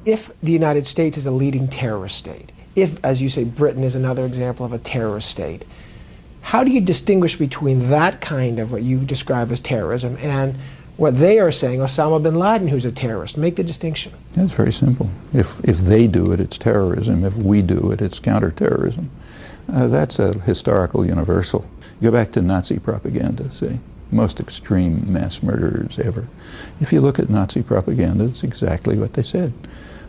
If the United States is a leading terrorist state, if, as you say, Britain is another example of a terrorist state, how do you distinguish between that kind of what you describe as terrorism and what they are saying, Osama bin Laden, who's a terrorist? Make the distinction. Yeah, it's very simple. If they do it, it's terrorism. If we do it, it's counterterrorism. That's a historical universal. Go back to Nazi propaganda, say, most extreme mass murderers ever. If you look at Nazi propaganda, it's exactly what they said.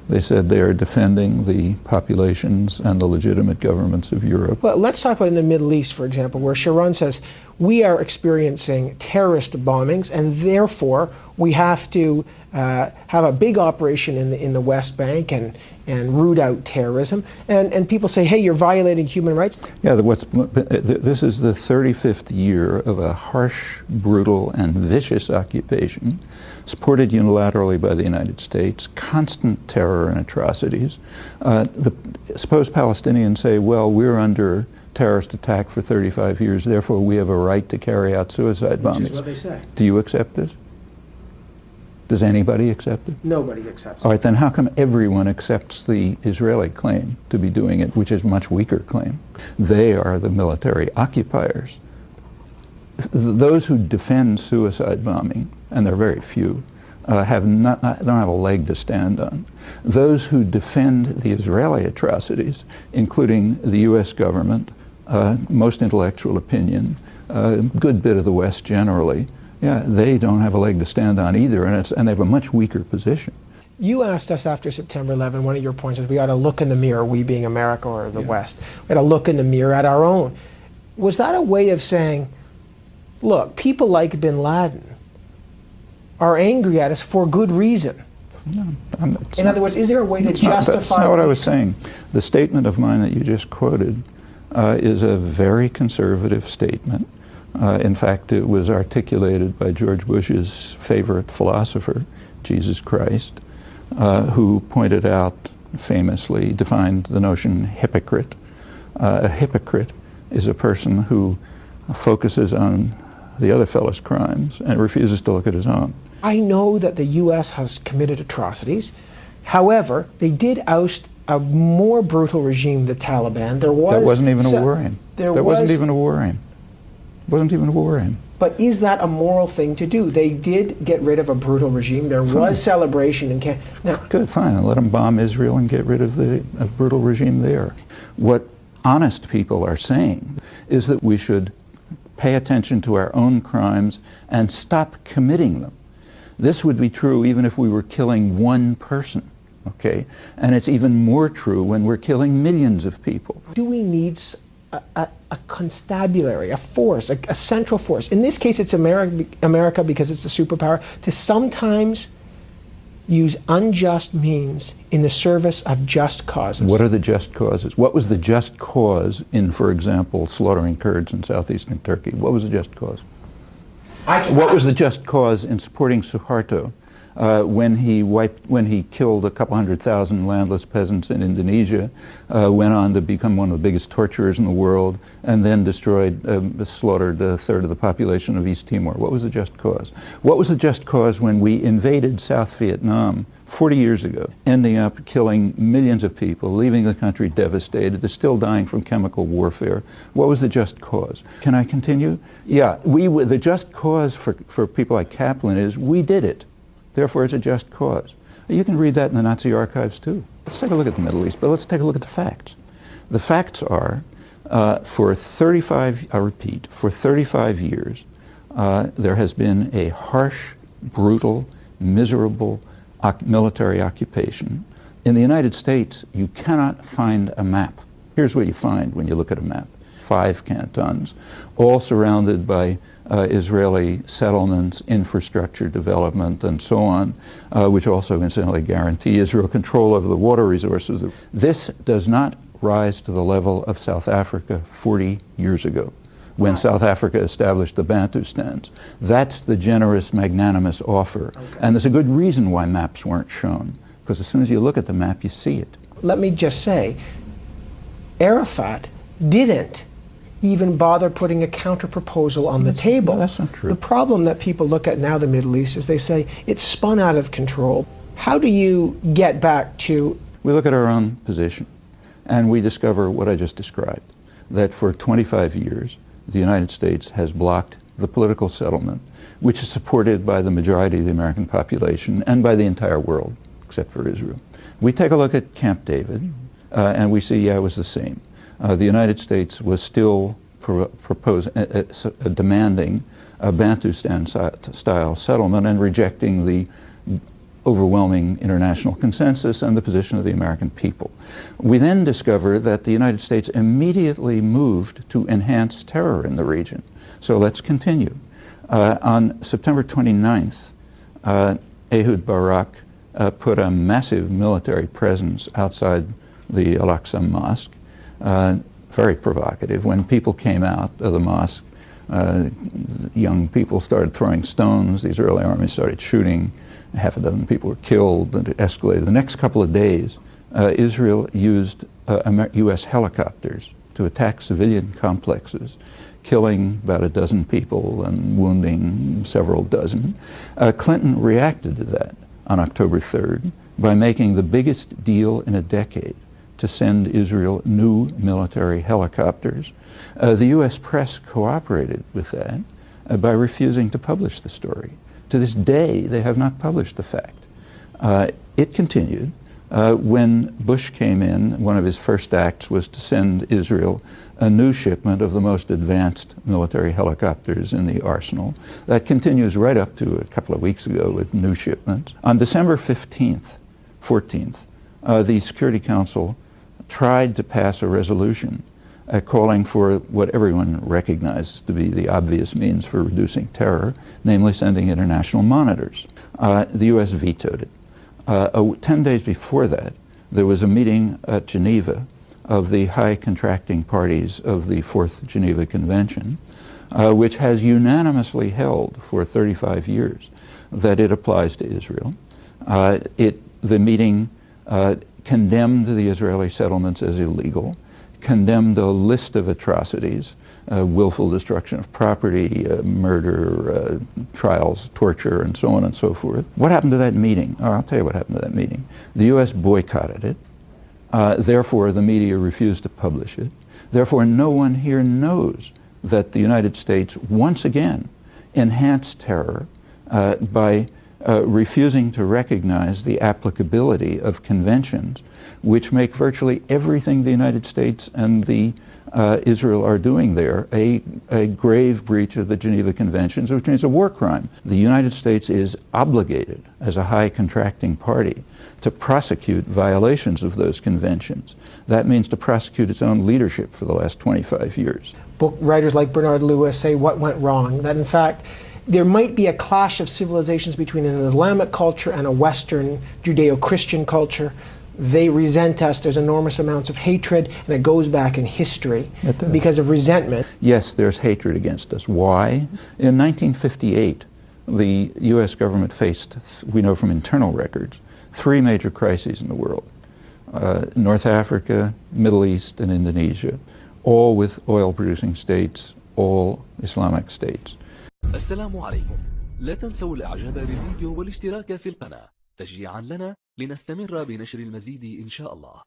They said they are defending the populations and the legitimate governments of Europe. Well, let's talk about in the Middle East, for example, where Sharon says, we are experiencing terrorist bombings, and therefore we have to have a big operation in the West Bank and root out terrorism. And people say, hey, you're violating human rights. Yeah, this is the 35th year of a harsh, brutal, and vicious occupation, supported unilaterally by the United States, constant terror and atrocities. Suppose Palestinians say, well, we're under terrorist attack for 35 years, therefore we have a right to carry out suicide bombings. Which is what they say. Do you accept this? Does anybody accept it? Nobody accepts it. All right, then how come everyone accepts the Israeli claim to be doing it, which is a much weaker claim? They are the military occupiers. Those who defend suicide bombing, and they're very few, don't have a leg to stand on. Those who defend the Israeli atrocities, including the U.S. government, most intellectual opinion, a good bit of the West generally, yeah, they don't have a leg to stand on either, and they have a much weaker position. You asked us after September 11, one of your points is we ought to look in the mirror, we being America or the West, we ought to look in the mirror at our own. Was that a way of saying, look, people like bin Laden are angry at us for good reason? No, in other words, is there a way to justify... That's not what I was saying. The statement of mine that you just quoted is a very conservative statement. In fact, it was articulated by George Bush's favorite philosopher, Jesus Christ, who pointed out, famously, defined the notion hypocrite. A hypocrite is a person who focuses on the other fellow's crimes and refuses to look at his own. I know that the U.S. has committed atrocities. However, they did oust a more brutal regime, the Taliban. There wasn't even a war aim. There wasn't even a war aim. Wasn't even a war aim. But is that a moral thing to do? They did get rid of a brutal regime. There was celebration in Canada. Now, good, fine. And let them bomb Israel and get rid of the brutal regime there. What honest people are saying is that we should pay attention to our own crimes and stop committing them. This would be true even if we were killing one person, okay? And it's even more true when we're killing millions of people. Do we need a constabulary, a force, a central force? In this case, it's America because it's the superpower, to sometimes use unjust means in the service of just causes. What are the just causes? What was the just cause in, for example, slaughtering Kurds in southeastern Turkey? What was the just cause? What was the just cause in supporting Suharto when he killed a couple 100,000 landless peasants in Indonesia, went on to become one of the biggest torturers in the world, and then slaughtered a third of the population of East Timor? What was the just cause? What was the just cause when we invaded South Vietnam 40 years ago, ending up killing millions of people, leaving the country devastated, they're still dying from chemical warfare? What was the just cause? Can I continue? Yeah, the just cause for people like Kaplan is we did it. Therefore, it's a just cause. You can read that in the Nazi archives too. Let's take a look at the Middle East, but let's take a look at the facts. The facts are, for 35 years, there has been a harsh, brutal, miserable military occupation. In the United States, you cannot find a map. Here's what you find when you look at a map. 5 cantons, all surrounded by Israeli settlements, infrastructure development, and so on, which also incidentally guarantee Israel control over the water resources. This does not rise to the level of South Africa 40 years ago, when South Africa established the Bantustans. That's the generous, magnanimous offer. Okay. And there's a good reason why maps weren't shown, because as soon as you look at the map, you see it. Let me just say, Arafat didn't even bother putting a counter-proposal on the table. No, that's not true. The problem that people look at now, the Middle East, is they say it's spun out of control. How do you get back to... We look at our own position and we discover what I just described, that for 25 years the United States has blocked the political settlement, which is supported by the majority of the American population and by the entire world, except for Israel. We take a look at Camp David, and we see, yeah, it was the same. The United States was still demanding a Bantustan-style settlement and rejecting the overwhelming international consensus and the position of the American people. We then discover that the United States immediately moved to enhance terror in the region. So let's continue. On September 29th, Ehud Barak put a massive military presence outside the Al-Aqsa Mosque, very provocative. When people came out of the mosque, young people started throwing stones, the Israeli army started shooting, half a dozen people were killed, and it escalated. The next couple of days, Israel used U.S. helicopters to attack civilian complexes, killing about a dozen people and wounding several dozen. Clinton reacted to that on October 3rd by making the biggest deal in a decade to send Israel new military helicopters. The U.S. press cooperated with that by refusing to publish the story. To this day, they have not published the fact. It continued. When Bush came in, one of his first acts was to send Israel a new shipment of the most advanced military helicopters in the arsenal. That continues right up to a couple of weeks ago with new shipments. On December 14th, the Security Council tried to pass a resolution calling for what everyone recognizes to be the obvious means for reducing terror, namely sending international monitors. The U.S. vetoed it. 10 days before that, there was a meeting at Geneva of the high contracting parties of the Fourth Geneva Convention, which has unanimously held for 35 years that it applies to Israel. The meeting condemned the Israeli settlements as illegal, condemned a list of atrocities, willful destruction of property, murder, trials, torture, and so on and so forth. What happened to that meeting? Oh, I'll tell you what happened to that meeting. The U.S. boycotted it. Therefore, the media refused to publish it. Therefore, no one here knows that the United States once again enhanced terror by refusing to recognize the applicability of conventions which make virtually everything the United States and the Israel are doing there a grave breach of the Geneva Conventions, which means a war crime. The United States is obligated as a high contracting party to prosecute violations of those conventions. That means to prosecute its own leadership for the last 25 years. Book writers like Bernard Lewis say what went wrong, that in fact there might be a clash of civilizations between an Islamic culture and a Western Judeo-Christian culture. They resent us, there's enormous amounts of hatred, and it goes back in history because of resentment. Yes, there's hatred against us. Why? In 1958, the U.S. government faced, we know from internal records, 3 major crises in the world. North Africa, Middle East, and Indonesia, all with oil-producing states, all Islamic states. السلام عليكم. لا تنسوا الاعجاب بالفيديو والاشتراك في القناة تشجيعا لنا لنستمر بنشر المزيد إن شاء الله.